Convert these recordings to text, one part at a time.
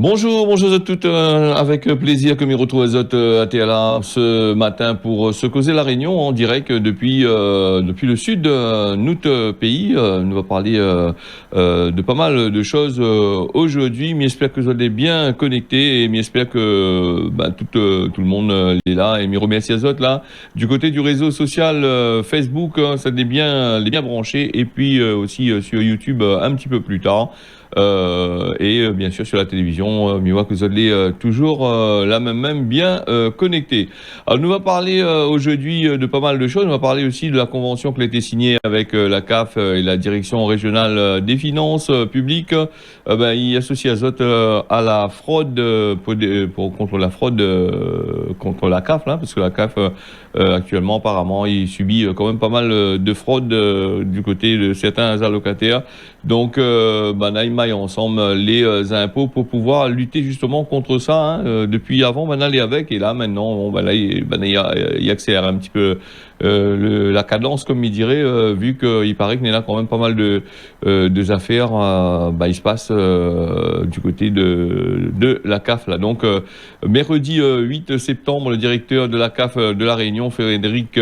Bonjour, bonjour à toutes, avec plaisir que me retrouve les autres à TLA ce matin pour se causer la Réunion en direct depuis le sud de notre pays. Nous va parler de pas mal de choses aujourd'hui. J'espère que vous allez bien connectés et j'espère que tout le monde est là. Et me remercie les autres là. Du côté du réseau social Facebook, ça les bien branché et puis aussi sur YouTube un petit peu plus tard. Bien sûr sur la télévision, mais moi que vous allez toujours là même bien connecté. Alors nous va parler aujourd'hui de pas mal de choses. On va parler aussi de la convention qui a été signée avec la CAF et la direction régionale des finances publiques. Il associe Azote à la fraude contre la fraude contre la CAF là, parce que la CAF actuellement apparemment il subit quand même pas mal de fraude du côté de certains allocataires. Donc, là, ils maillent ensemble les impôts pour pouvoir lutter justement contre ça. Depuis avant, on allait avec, et là, maintenant, il accélère un petit peu la cadence, comme il dirait, vu qu'il paraît qu'il y en a quand même pas mal de affaires. Il se passe du côté de la CAF là. Donc, mercredi 8 septembre, le directeur de la CAF de la Réunion, Frédéric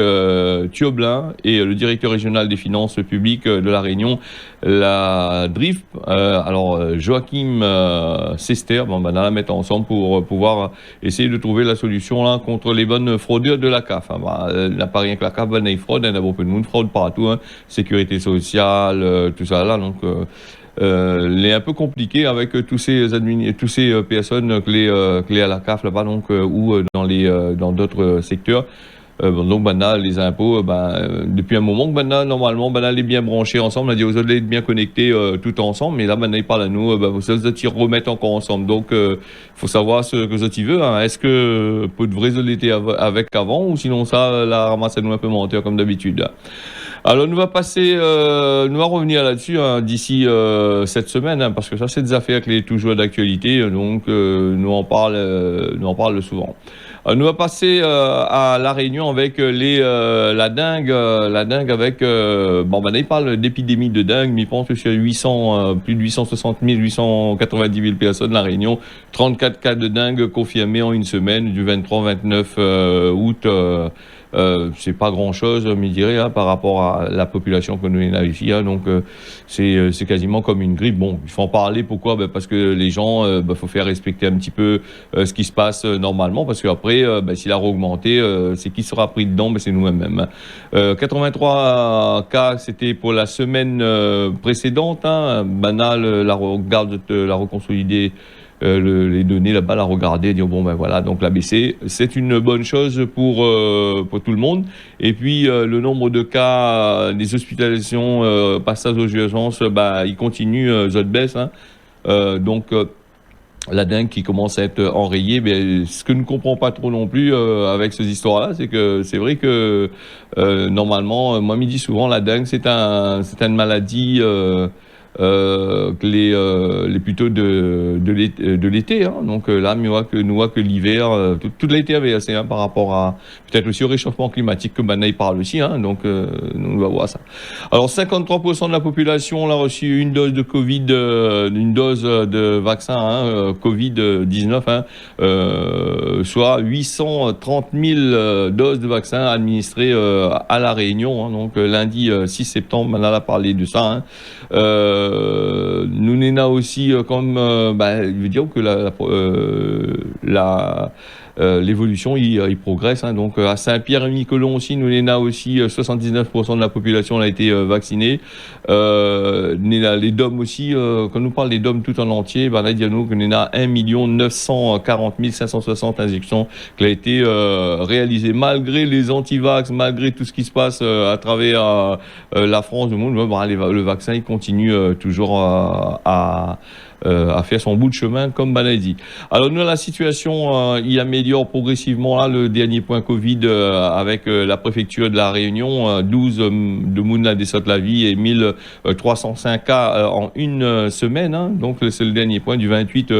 Thioblin, et le directeur régional des finances publiques de la Réunion, la DRIF, Joachim Sester, la mettre ensemble pour pouvoir essayer de trouver la solution là contre les bonnes fraudeurs de la CAF. Il n'y a pas rien que la CAF, il fraude, il y a beaucoup de monde fraude partout, sécurité sociale, tout ça là, donc il est un peu compliqué avec tous ces personnes clés à la CAF là-bas, donc ou dans d'autres secteurs. Donc maintenant les impôts, depuis un moment que maintenant normalement les bien branchés ensemble, on a dit aux autres d'être bien connectés tout ensemble, mais là maintenant ils parlent à nous, vous autres ils remettent encore ensemble. Donc faut savoir ce que vous autres veulent. Est-ce que peut de vrais autres étaient avec avant, ou sinon ça la ramasse à nous un peu menteur comme d'habitude. Alors nous va revenir là-dessus d'ici cette semaine, parce que ça c'est des affaires qui sont toujours d'actualité, donc nous en parle souvent. Nous va passer à La Réunion avec la dengue avec il parle d'épidémie de dengue, mais il pense que sur 800 plus de 860 000 890 000 personnes La Réunion, 34 cas de dengue confirmés en une semaine du 23-29 août. C'est pas grand chose, je dirais, par rapport à la population que nous avons ici. Donc c'est quasiment comme une grippe. Bon, il faut en parler. Pourquoi? Parce que les gens, faut faire respecter un petit peu ce qui se passe normalement, parce qu'après, s'il a augmenté, c'est qui sera pris dedans? C'est nous-mêmes. 83 cas, c'était pour la semaine précédente. La regarde de la reconsolidée. Les données là-bas, la regarder, dire voilà, donc la baisser, c'est une bonne chose pour tout le monde. Et puis le nombre de cas, des hospitalisations, passage aux urgences, il continue, de baisse. La dengue qui commence à être enrayée, ce que je ne comprends pas trop non plus avec ces histoires-là, c'est que c'est vrai que normalement, moi, me dit souvent, la dengue, c'est une maladie les plutôt de l'été. Donc là, nous voit que l'hiver, tout l'été avait assez par rapport à peut-être aussi au réchauffement climatique que Banaï parle aussi. Donc nous va voir ça. Alors 53% de la population a reçu une dose de Covid, une dose de vaccin Covid-19, soit 830 000 doses de vaccins administrées à La Réunion. Donc lundi 6 septembre, on a parlé de ça. Nous n'en a aussi comme je veux dire que l'évolution il progresse. Donc à Saint-Pierre-et-Miquelon aussi, nous n'en a aussi 79% de la population a été vaccinée. Les DOM aussi, quand nous parle des DOM tout en entier, là il y a nous que nous a 1 940 560 injections qui a été réalisées malgré les anti-vax, malgré tout ce qui se passe à travers la France, du monde. Le vaccin il continue toujours à faire son bout de chemin comme maladie. Alors nous, la situation il améliore progressivement. Là, le dernier point Covid avec la préfecture de la Réunion, 12 de Mouna des la vie et 1305 cas en une semaine. Donc c'est le dernier point du 28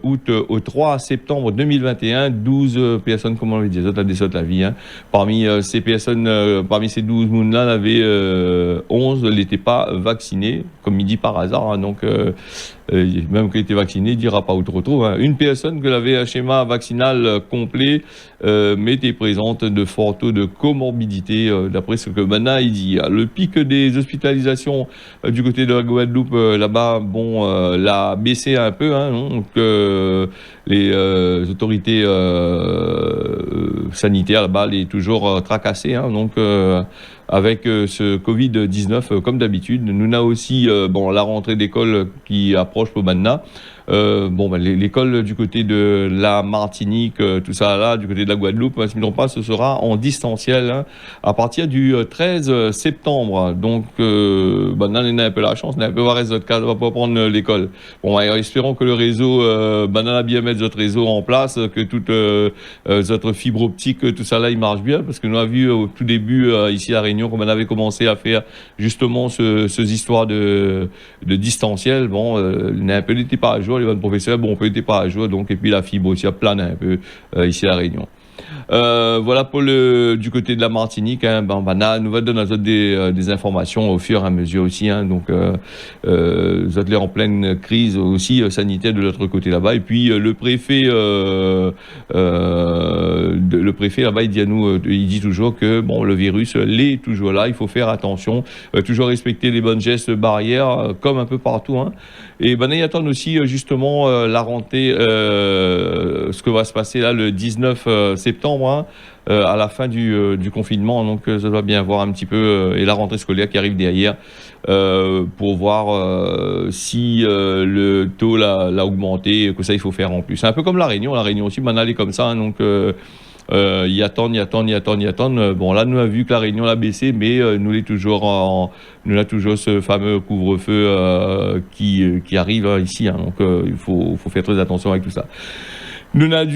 août au 3 septembre 2021. 12 personnes, comme on l'avait dit, des la vie. Parmi ces personnes, parmi ces 12 Mouna, il y avait 11 n'étaient pas vaccinés, comme il dit par hasard. Donc même qu'il était vacciné, il dira pas où te retrouve, hein. Une personne que avait un schéma vaccinal complet, mais était présente de fort taux de comorbidité, d'après ce que Mana il dit. Le pic des hospitalisations du côté de la Guadeloupe, là-bas, bon, l'a baissé un peu, hein, donc les autorités sanitaires là-bas, les toujours tracassées, hein, donc avec ce Covid-19, comme d'habitude. Nous avons aussi bon, la rentrée d'école qui approche pour maintenant. Bon, ben, l'école du côté de la Martinique, tout ça là, du côté de la Guadeloupe, si je ne me trompe pas, ce sera en distanciel, hein, à partir du 13 septembre. Donc, ben, on a un peu la chance, on a un peu voir les autres cas, on va pas prendre l'école. Bon, ben, espérons que le réseau, ben, on a bien mettre notre réseau en place, que toutes notre fibre optique, tout ça là, il marche bien, parce que nous avons vu au tout début, ici à Réunion, comme on avait commencé à faire justement ces histoires de distanciel, bon, un peu n'était pas à jour, les bonnes professeurs, bon, on peut n'était pas à jour, donc, et puis la fibre aussi, a plein un peu ici à Réunion. Voilà pour du côté de la Martinique, hein, ben, nous va donner des informations au fur et à mesure aussi, hein, donc vous êtes en pleine crise aussi sanitaire de l'autre côté là-bas, et puis le préfet là-bas il dit à nous, il dit toujours que bon, le virus l'est toujours là, il faut faire attention, toujours respecter les bonnes gestes barrières comme un peu partout, hein. Et ben ils attendent aussi justement la rentrée, ce que va se passer là le 19 septembre, hein, à la fin du confinement. Donc ça doit bien voir un petit peu, et la rentrée scolaire qui arrive derrière, pour voir si le taux l'a augmenté, que ça il faut faire en plus. C'est un peu comme la Réunion aussi, maintenant elle est comme ça, hein, donc y attendent. Bon, là, nous avons vu que la Réunion l'a baissé, mais nous avons toujours ce fameux couvre-feu qui arrive ici, hein, donc il faut faire très attention avec tout ça. Nous allons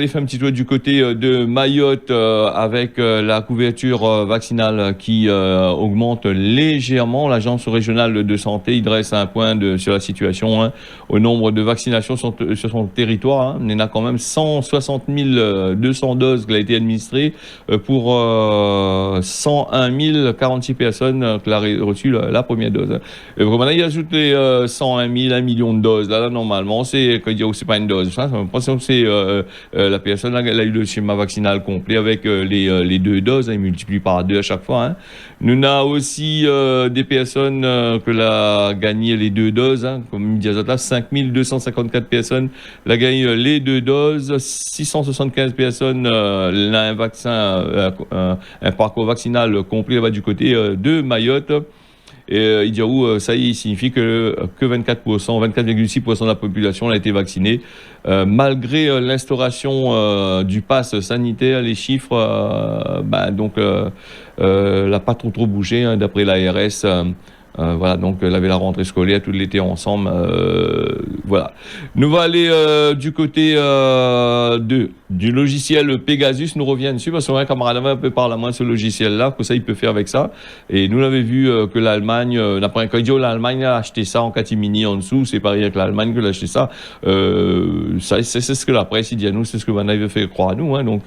faire un petit tour du côté de Mayotte, avec la couverture vaccinale qui augmente légèrement. L'agence régionale de santé il dresse un point sur la situation, hein, au nombre de vaccinations sur son territoire, hein. On en a quand même 160 200 doses qui ont été administrées pour 101 046 personnes qui ont reçu la première dose. Et vraiment, il ajoute les 101 000, 1 million de doses. Là, normalement, c'est pas une dose. C'est la personne elle a eu le schéma vaccinal complet avec les 2 doses, hein, il multiplie par 2 à chaque fois, hein. Nous avons aussi des personnes que l'a gagné les 2 doses, hein, comme dit là, 5254 personnes l'a gagné les 2 doses, 675 personnes l'a un vaccin, un parcours vaccinal complet là-bas du côté de Mayotte. Et il dit ça y est, il signifie que 24,6% de la population a été vaccinée. Malgré l'instauration du pass sanitaire, les chiffres, n'a pas trop bougé, hein, d'après l'ARS. Voilà, donc elle avait la rentrée scolaire tout l'été ensemble. Voilà. Nous allons aller du côté du logiciel Pegasus. Nous reviens dessus parce qu'un camarade avait un peu parlé à moi de ce logiciel-là, que ça il peut faire avec ça. Et nous l'avons vu que l'Allemagne, d'après un idiot, l'Allemagne a acheté ça en catimini en dessous. C'est pareil avec l'Allemagne que l'a acheté ça. C'est ce que la presse il dit à nous, c'est ce que Van veut faire croire à nous, hein. Donc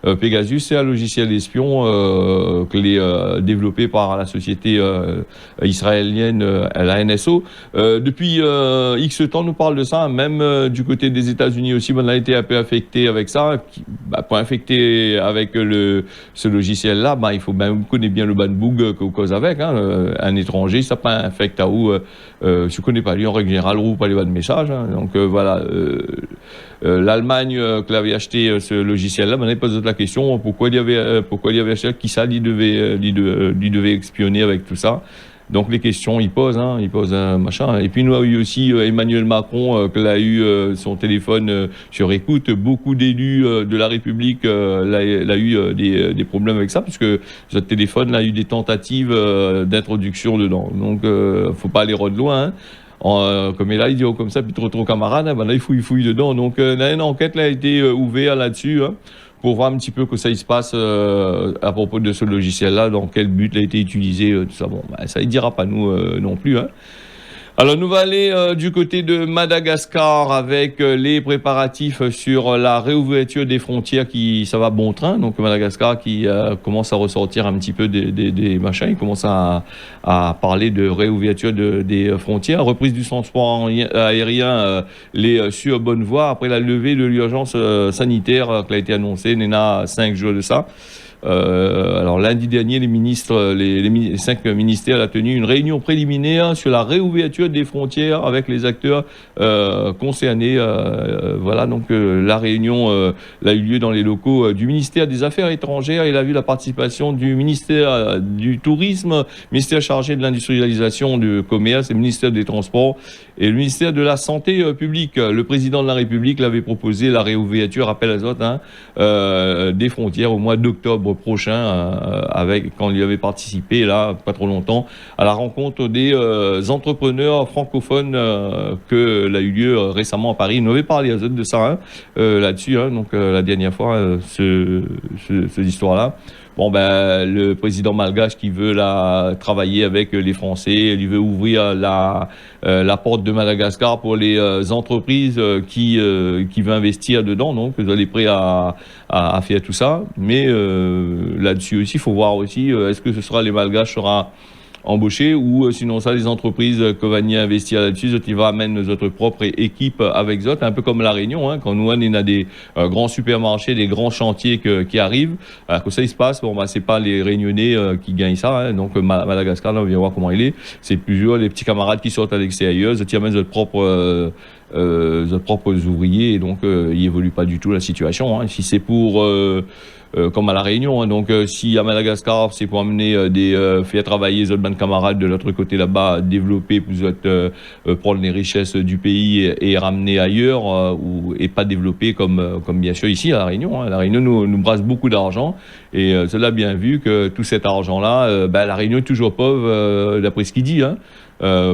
Pegasus, c'est un logiciel espion que est développé par la société israélienne, la NSO. Depuis X temps, on nous parle de ça, même du côté des États-Unis aussi, on a été un peu affecté avec ça. Pour infecter avec ce logiciel-là, il faut connaître bien le bad bug qu'on cause avec, hein. Un étranger, ça pas infecte à où, si vous ne connaissez pas lui, en règle générale, ou pas les bas de messages, hein. Donc voilà. L'Allemagne qui avait acheté ce logiciel-là, on a posé la question pourquoi il y avait acheté, qui ça lui devait espionner avec tout ça. Donc les questions, il pose un machin. Et puis nous avons eu aussi Emmanuel Macron qui a eu son téléphone sur écoute. Beaucoup d'élus de la République l'a eu des problèmes avec ça, puisque ce téléphone a eu des tentatives d'introduction dedans. Donc faut pas aller de loin, hein. Comme là, il dit comme ça, puis trop camarade, hein, là il fouille dedans. Donc une enquête là, a été ouverte là-dessus, hein, pour voir un petit peu que ça il se passe à propos de ce logiciel-là, dans quel but il a été utilisé, tout ça. Bon, ça il dira pas nous non plus, hein. Alors nous allons aller du côté de Madagascar avec les préparatifs sur la réouverture des frontières qui ça va bon train. Donc Madagascar qui commence à ressortir un petit peu des machins, il commence à parler de réouverture des frontières, reprise du transport aérien, les sur bonne voie après la levée de l'urgence sanitaire qui a été annoncée, Néna, 5 jours de ça. Alors lundi dernier, les 5 ministères ont tenu une réunion préliminaire sur la réouverture des frontières avec les acteurs concernés. Voilà, donc la réunion a eu lieu dans les locaux du ministère des Affaires étrangères. Il a vu la participation du ministère du Tourisme, ministère chargé de l'industrialisation, du commerce, et le ministère des Transports et le ministère de la Santé publique. Le président de la République l'avait proposé, la réouverture, rappel à Zot, des frontières au mois d'octobre prochain, quand il y avait participé, là, pas trop longtemps, à la rencontre des entrepreneurs francophones que l'a eu lieu récemment à Paris. Il nous avait parlé à Zot de ça, là-dessus, donc la dernière fois, cette histoire-là. Bon, ben, le président malgache qui veut travailler avec les Français, il veut ouvrir la porte de Madagascar pour les entreprises qui veulent investir dedans. Donc, vous allez prêts à faire tout ça. Mais là-dessus aussi, il faut voir aussi, est-ce que ce sera les malgaches sera embauchés ou sinon ça les entreprises que va y investir là-dessus, ils vont amener notre propre équipe avec eux, un peu comme la Réunion, quand nous on a des grands supermarchés, des grands chantiers qui arrivent, alors que ça il se passe, bon bah c'est pas les Réunionnais qui gagnent ça, donc Madagascar, là, on vient voir comment il est, c'est plusieurs les petits camarades qui sortent à l'extérieur, ils amènent notre propres ouvriers, et donc il évolue pas du tout la situation, si c'est pour comme à la Réunion, donc si à Madagascar c'est pour amener faire travailler les autres camarades de l'autre côté là-bas, développer pour prendre les richesses du pays et ramener ailleurs, et pas développer comme bien sûr ici à la Réunion. La Réunion nous brasse beaucoup d'argent, et cela bien vu que tout cet argent-là, la Réunion est toujours pauvre d'après ce qu'il dit.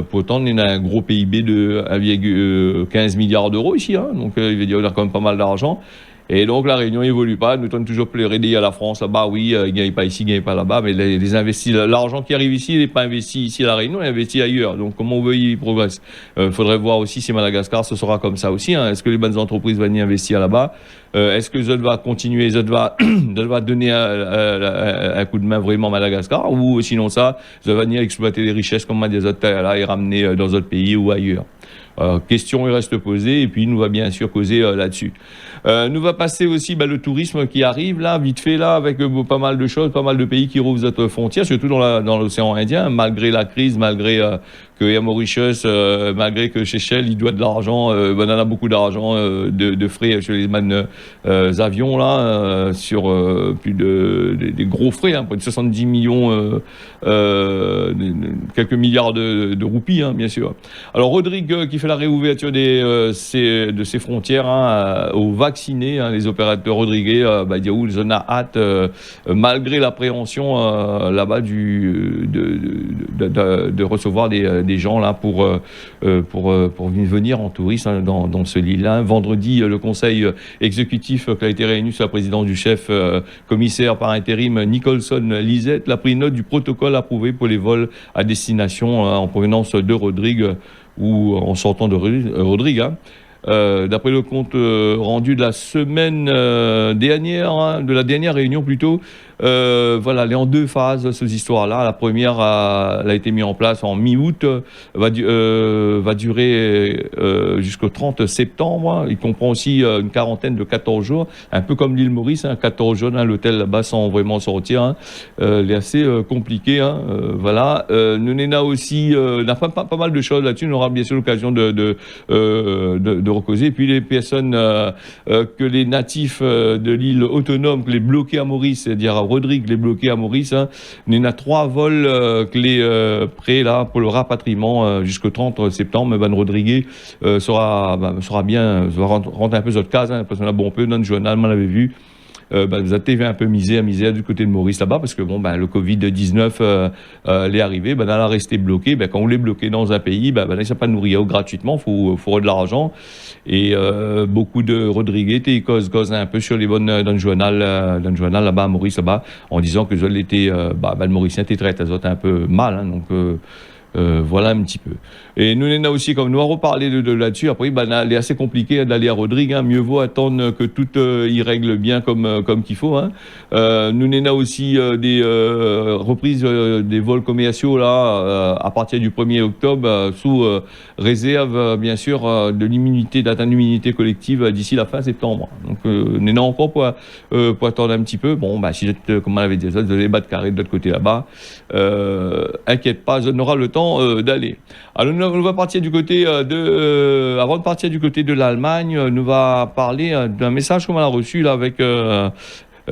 Pourtant, on a un gros PIB de 1,15 milliard d'euros ici, donc il veut dire qu'on a quand même pas mal d'argent. Et donc la Réunion évolue pas, nous tentons toujours plaider à la France, là-bas, oui, il gagne pas ici, il gagne pas là-bas, mais les l'argent qui arrive ici, il n'est pas investi ici à la Réunion, il est investi ailleurs. Donc comment on veut y progresser? Faudrait voir aussi si Madagascar ce sera comme ça aussi. Est-ce que les bonnes entreprises vont y investir là-bas? Est-ce que Zot va continuer, Zot va donner un coup de main vraiment à Madagascar, ou sinon ça, Zot va venir exploiter les richesses comme des autres terres là et ramener dans d'autres pays ou ailleurs? Question il reste posée, et puis nous va bien sûr causer là-dessus. Nous va passer aussi le tourisme qui arrive là, vite fait là, avec pas mal de choses, pas mal de pays qui rouvrent notre frontière, surtout dans l'océan Indien, malgré la crise, malgré que Air Mauritius, malgré que Seychelles, il doit de l'argent, on a beaucoup d'argent de frais sur les avions là, sur plus des gros frais, près de 70 millions, quelques milliards de roupies, bien sûr. Alors Rodrigue qui fait la réouverture de ces frontières aux vaccinés, les opérateurs Rodriguez, ils en a hâte, malgré l'appréhension là-bas de recevoir des gens là pour venir en tourisme dans ce lit-là. Vendredi, le conseil exécutif qui a été réuni sous la présidence du chef commissaire par intérim Nicholson Lisette l'a pris note du protocole approuvé pour les vols à destination en provenance de Rodrigue ou en sortant de Rodrigue. D'après le compte rendu de la semaine dernière, de la dernière réunion plutôt, voilà, elle est en 2 phases, ces histoires-là. La première elle a été mise en place en mi-août, va durer jusqu'au 30 septembre. Il comprend aussi une quarantaine de 14 jours, un peu comme l'île Maurice, 14 jours dans l'hôtel là-bas sans vraiment sortir. Elle est assez compliquée. Voilà. Nous on a aussi pas mal de choses là-dessus. On aura bien sûr l'occasion de recauser. Et puis les personnes que les natifs de l'île autonome, que les bloqués à Maurice, c'est-à-dire à Rodrigue, les bloqués à Maurice, il y en a 3 vols que les prêts là pour le rapatriement jusqu'au 30 septembre. Van Rodrigue sera bien, va rentrer un peu sur notre case, parce qu'on a bon peu dans le journal, on l'avait vu. Vous avez un peu misère du côté de Maurice là-bas, parce que le Covid-19 est arrivé, elle a resté bloqué. Quand on est bloqué dans un pays, là, ça pas nourrir gratuitement, faut de l'argent. Et beaucoup de Rodriguez ils causent un peu sur les bonnes dans le journal là-bas à Maurice là-bas, en disant que le Mauricien était traité un peu mal, donc Voilà un petit peu. Et nous, on a aussi, comme nous avons reparlé de là-dessus, après, ben, il est assez compliqué d'aller à Rodrigue, hein. Mieux vaut attendre que tout y règle bien comme qu'il faut, hein. Nous, on a aussi des reprises des vols commerciaux là, à partir du 1er octobre, sous réserve, bien sûr, de l'immunité, d'atteindre l'immunité collective d'ici la fin septembre. Donc, on est encore pour attendre un petit peu. Bon, bah, si vous êtes, comme on l'avait dit, vous avez les bas de carré de l'autre côté là-bas, inquiète pas, on aura le temps d'aller. Alors, nous va partir du côté avant de partir du côté de l'Allemagne, nous va parler d'un message qu'on a reçu là avec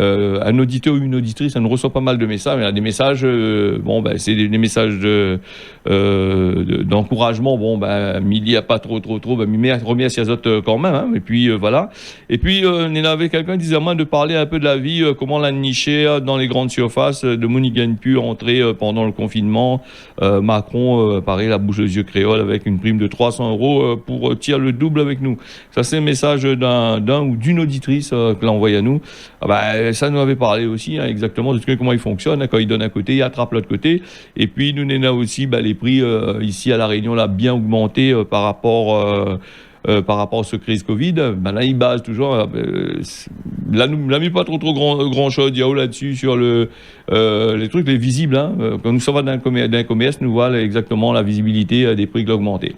un auditeur ou une auditrice. On reçoit pas mal de messages. Il y a des messages, bon, ben, c'est des messages d'encouragement. Bon, ben, il n'y a pas trop, ben, mais remercie les autres quand même, hein. Et puis, voilà. Et puis, on avait quelqu'un qui disait à moi de parler un peu de la vie, comment la nicher dans les grandes surfaces, de Monique gagne pu entrer pendant le confinement. Macron, pareil, la bouche aux yeux créole avec une prime de 300 euros pour tirer le double avec nous. Ça, c'est un message d'un ou d'une auditrice que l'a envoyé à nous. Ah bah, ça nous avait parlé aussi, hein, exactement de comment il fonctionne, hein. Quand il donne un côté, il attrape l'autre côté. Et puis nous on a aussi les prix ici à La Réunion là bien augmenté par rapport à ce crise Covid. Ben là, il base toujours. Là, nous l'a mis pas trop grand chose Yao là-dessus sur les trucs les visibles, hein. Quand nous sommes dans un commerce, nous voit exactement la visibilité des prix qui ont augmenté.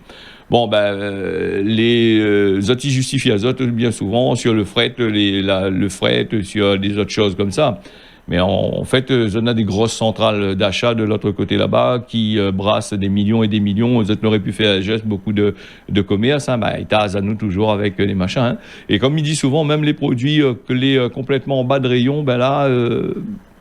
Bon, ben, les autres, ils justifient les autres bien souvent sur le fret, le fret, sur des autres choses comme ça. Mais en fait, on a des grosses centrales d'achat de l'autre côté là-bas qui brassent des millions et des millions. Vous n'auraient pu faire un geste, beaucoup de commerce, hein. Bah, ils tasent à nous toujours avec les machins, hein. Et comme il dit souvent, même les produits complètement en bas de rayon, ben là,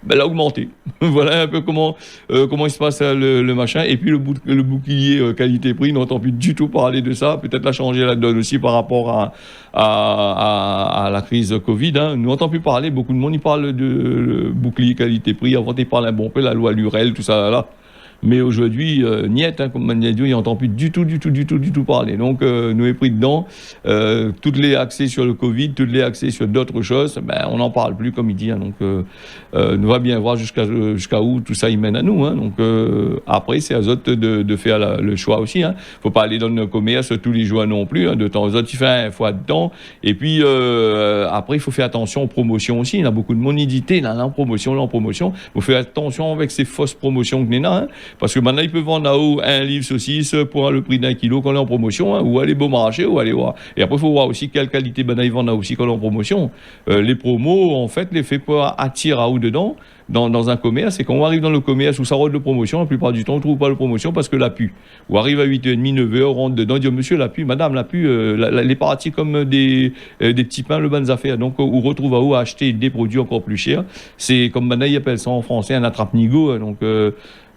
elle a augmenté. Voilà un peu comment il se passe le machin. Et puis le bouclier qualité-prix, n'entend plus du tout parler de ça. Peut-être l'a changé la donne aussi par rapport à la crise Covid, hein. Nous n'entend plus parler. Beaucoup de monde y parle de bouclier qualité-prix. Avant, ils parlent un bon peu la loi Lurel, tout ça là. Mais aujourd'hui, niet, hein, comme Maniadio, il n'entend plus du tout parler. Donc, nous est pris dedans. Toutes les accès sur le Covid, toutes les accès sur d'autres choses, ben, on n'en parle plus, comme il dit, hein. Donc, nous va bien voir jusqu'à où tout ça y mène à nous, hein. Donc, après, c'est à eux autres de faire le choix aussi, hein. Faut pas aller dans le commerce tous les jours non plus, hein. De temps en temps, tu fais un fois de temps. Et puis, après, il faut faire attention aux promotions aussi. Il y a beaucoup de monidité, là, en promotion. Il faut faire attention avec ces fausses promotions que nous avons, hein. Parce que maintenant, ils peuvent vendre là-haut un livre saucisse pour le prix d'un kilo quand on est en promotion, hein, ou aller beau marché, ou aller voir. Et après, il faut voir aussi quelle qualité ils vendent là aussi quand on est en promotion. Les promos, en fait, les fait pour attirer à ou dedans, dans un commerce. Et quand on arrive dans le commerce où ça rôde de promotion, la plupart du temps, on ne trouve pas de promotion parce que la pu. Ou arrive à 8h30, 9h, rentre dedans, on dit, monsieur, la pu, madame, la pu, elle est partie comme des petits pains, le bonnes affaires. Donc, on retrouve à où acheter des produits encore plus chers. C'est comme maintenant, ils appellent ça en français un attrape-nigo. Donc,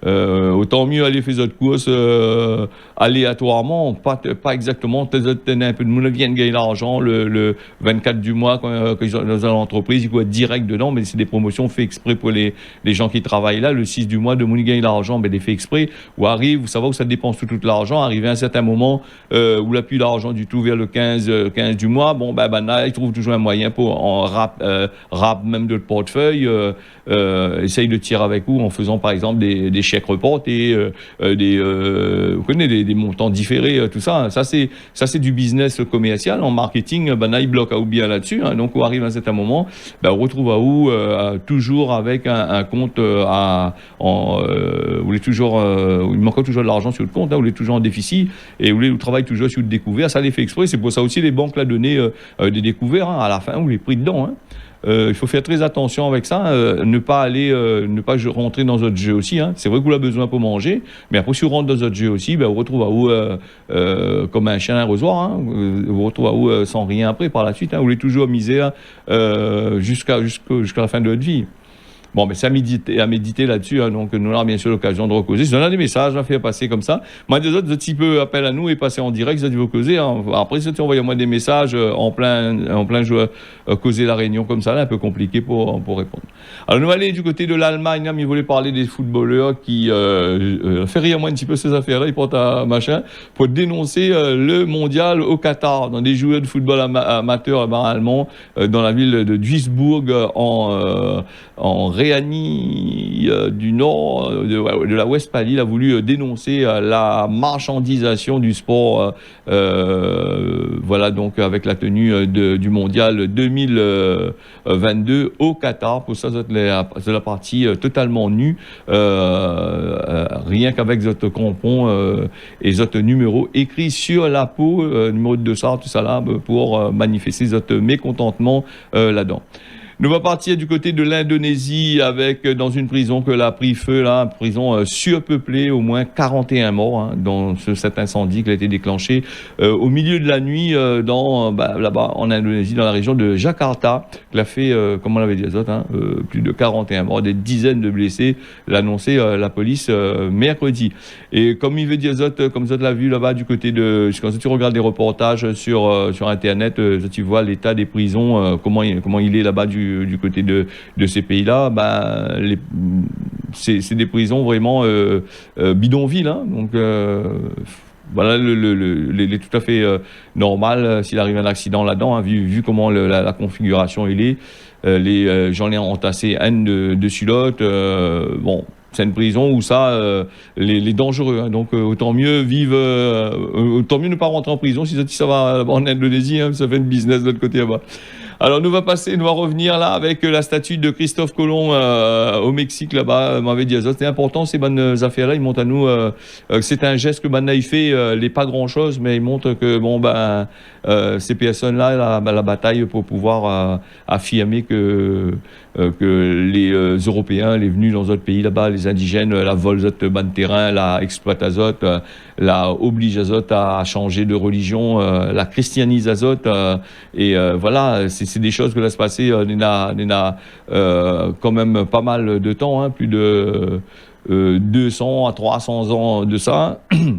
autant mieux aller faire d'autres courses aléatoirement, pas exactement. Un peu de monde viennent gagner l'argent le 24 du mois quand ils sont dans l'entreprise, ils vont être direct dedans, mais c'est des promotions faites exprès pour les gens qui travaillent là. Le 6 du mois, de monde gagne l'argent, ben, des fait exprès. Ou arrive, vous savez où ça dépense tout l'argent, arrivé à un certain moment où il n'a plus d'argent du tout vers le 15 du mois, bon, ben là, il trouve toujours un moyen pour en rap même de le portefeuille, essaye de tirer avec vous en faisant par exemple des chèques report et vous connaissez des montants différés, tout ça. Ça c'est du business commercial. En marketing, ben là, il bloque à ou bien là-dessus, hein. Donc, on arrive à un certain moment, ben, on retrouve à où toujours avec un compte où il est toujours, il manque toujours de l'argent sur le compte, hein, où il est toujours en déficit et où il travaille toujours sur le découvert. Ça les fait exprès. C'est pour ça aussi les banques l'a donné des découverts, hein, à la fin où il est pris dedans, hein. Il faut faire très attention avec ça, ne pas rentrer dans notre jeu aussi, hein. C'est vrai que vous avez besoin pour manger, mais après si vous rentrez dans notre jeu aussi, ben, vous retrouvez à où comme un chien à un arrosoir, hein. Vous retrouvez à où sans rien après par la suite, hein. Vous voulez toujours misère jusqu'à la fin de votre vie. Bon, mais c'est à méditer là-dessus, hein. Donc, nous aurons bien sûr l'occasion de recauser. Si on a des messages à faire passer comme ça, moi, des autres, petit peu appel à nous et passer en direct, ça vous causer, hein. Après, si tu envoyez moi des messages en plein jeu, causer la réunion comme ça, là, un peu compliqué pour répondre. Alors, nous allons aller du côté de l'Allemagne, hein, mais il voulait parler des footballeurs qui fait rire moi un petit peu ces affaires-là, ils portent un machin, pour dénoncer le mondial au Qatar, dans des joueurs de football amateur allemand, dans la ville de Duisbourg, en Réani du Nord, de la Westphalie, a voulu dénoncer la marchandisation du sport, voilà, donc avec la tenue du mondial 2022 au Qatar. Pour ça, c'est la partie totalement nue, rien qu'avec votre crampon et votre numéro écrit sur la peau, numéro de dossard, tout ça là, pour manifester votre mécontentement là-dedans. Nous va partir du côté de l'Indonésie avec, dans une prison que l'a pris feu, là, une prison surpeuplée, au moins 41 morts hein, dans cet incendie qui a été déclenché au milieu de la nuit là-bas en Indonésie, dans la région de Jakarta, qui a fait, comme on l'avait dit, plus de 41 morts, des dizaines de blessés, l'a annoncé la police mercredi. Et comme il veut dire, comme ça l'a vu là-bas du côté de, quand tu regardes des reportages sur Internet, tu vois l'état des prisons, comment il est là-bas du côté de ces pays-là, c'est des prisons vraiment bidonvilles. Hein, donc voilà, il est tout à fait normal s'il arrive un accident là-dedans, hein, vu comment la configuration il est. Les gens ont entassé dessus l'autre. Bon. C'est une prison où les dangereux. Hein, donc autant mieux autant mieux ne pas rentrer en prison si ça va en Indonésie. Hein, ça fait une business de l'autre côté là-bas. Alors nous va revenir là avec la statue de Christophe Colomb au Mexique là-bas. M'avait dit c'est important ces bonnes affaires-là. Ils montrent à nous que c'est un geste que il fait, les pas grand-chose, mais ils montrent que ces personnes-là, la bataille pour pouvoir affirmer que les Européens, les venus dans d'autres pays là-bas, les indigènes, la volent d'autres ban de terrain, la exploitent azote, la oblige azote à changer de religion, la christianise azote, et voilà, c'est des choses que là se passer, il y a quand même pas mal de temps, hein, plus de 200 à 300 ans de ça,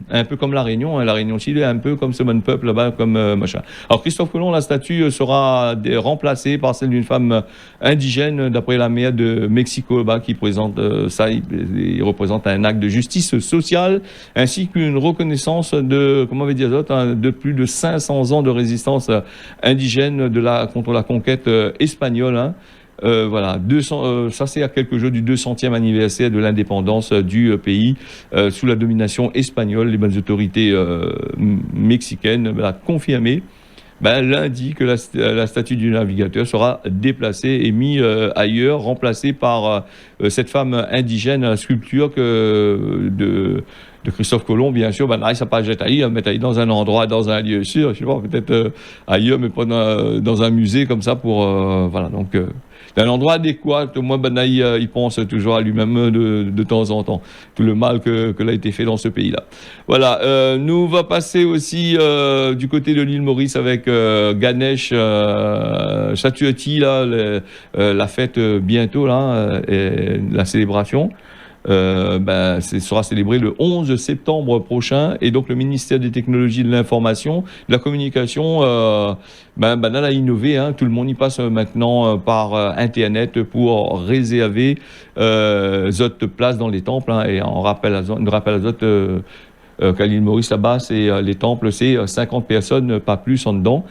un peu comme la Réunion. Hein. La Réunion aussi, est un peu comme ce bon peuple là-bas, comme machin. Alors Christophe Colomb, la statue sera remplacée par celle d'une femme indigène, d'après la maire de Mexico, là-bas, qui présente ça. Il représente un acte de justice sociale, ainsi qu'une reconnaissance de plus de 500 ans de résistance indigène contre la conquête espagnole. Hein. Voilà, ça c'est à quelques jours du 200e anniversaire de l'indépendance du pays sous la domination espagnole. Les bonnes autorités mexicaines l'ont confirmé lundi que la statue du navigateur sera déplacée et mise ailleurs, remplacée par cette femme indigène, la sculpture de Christophe Colomb, bien sûr. Ça pas mettre dans un endroit, dans un lieu sûr, je sais pas, peut-être ailleurs, mais pas dans un musée comme ça pour voilà. Donc d'un endroit adéquat, au moins il pense toujours à lui-même de temps en temps, tout le mal que l'a été fait dans ce pays-là. Voilà, nous va passer aussi du côté de l'île Maurice avec Ganesh Chaturthi, là, la fête bientôt, là, et la célébration. Sera célébré le 11 septembre prochain, et donc le ministère des Technologies de l'Information, de la Communication, a innové. Hein, tout le monde y passe maintenant par Internet pour réserver d'autres places dans les temples. Hein, et on rappelle à d'autres qu'à l'île Maurice là-bas, les temples, c'est 50 personnes, pas plus en dedans.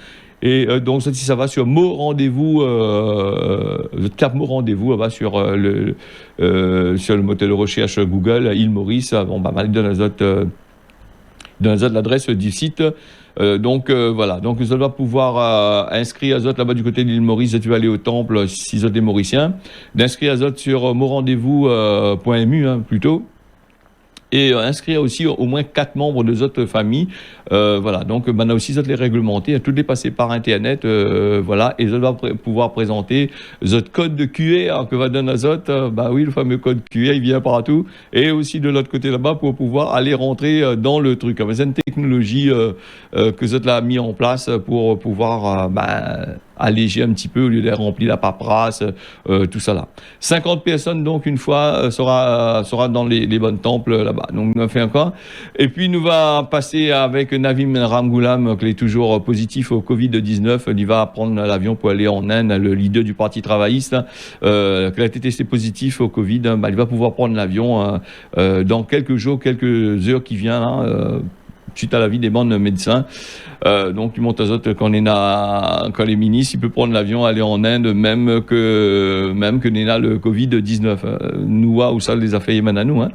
Et donc, si ça va sur Mot Rendez-vous, tape Mot Rendez-vous, sur le moteur de recherche Google, île Maurice, mal donne l'adresse du site. Voilà, donc vous allez pouvoir inscrire Azote là-bas du côté de l'île Maurice. Tu vas aller au temple si vous êtes des Mauriciens, d'inscrire Azote sur morendezvous.mu plutôt. Et inscrire aussi au moins 4 membres de votre famille. Voilà, donc on a aussi les réglementés, tout est passé par Internet, voilà, et je vais pouvoir présenter votre code de QR que va donner Azote. Oui, le fameux code QR, il vient partout, et aussi de l'autre côté là-bas pour pouvoir aller rentrer dans le truc. C'est une technologie que Azote a mis en place pour pouvoir alléger un petit peu au lieu de remplir la paperasse, tout ça là. 50 personnes donc une fois sera dans les bonnes temples là-bas. Donc on a fait encore. Et puis nous va passer avec Navin Ramgoolam, qui est toujours positif au Covid-19. Il va prendre l'avion pour aller en Inde, le leader du Parti travailliste, qui a été testé positif au Covid. Il va pouvoir prendre l'avion dans quelques jours, quelques heures qui viennent. suite à l'avis des bandes médecins. Donc, du monte azot, quand les ministres, il peut prendre l'avion, aller en Inde, même que n'est le Covid-19. Nous, où ça les a fait à nous, hein.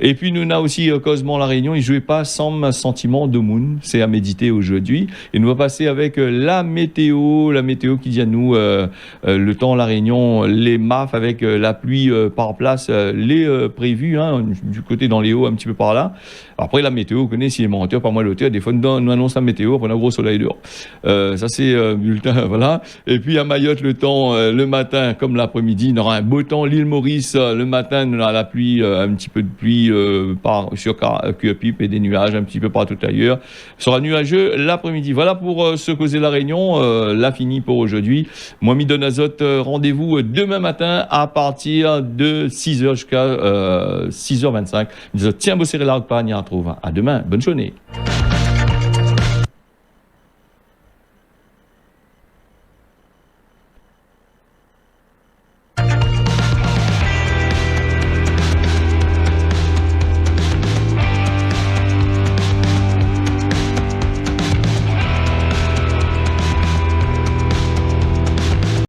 Et puis, nous, on a aussi, Cosmo La Réunion, il jouait pas sans sentiment de moon. C'est à méditer aujourd'hui. Et nous va passer avec la météo qui dit à nous, le temps, La Réunion, les MAF avec la pluie par place, les prévus, hein, du côté dans les hauts, un petit peu par là. Après, la météo, vous connaissez, si les menteurs, par moi, l'auteur, des fois, nous annonce la météo, on a un gros soleil dehors. Ça, c'est bulletin, voilà. Et puis, à Mayotte, le temps, le matin, comme l'après-midi, on aura un beau temps. L'île Maurice, le matin, on aura la pluie, un petit peu de pluie sur Cuepipe et des nuages un petit peu partout ailleurs. Ce sera nuageux l'après-midi. Voilà pour ce causer La Réunion. Là, fini pour aujourd'hui. Moi, Midon Azot, rendez-vous demain matin à partir de 6h jusqu'à 6h25. Tiens, bosser la repas, on y retrouve. À demain. Bonne journée.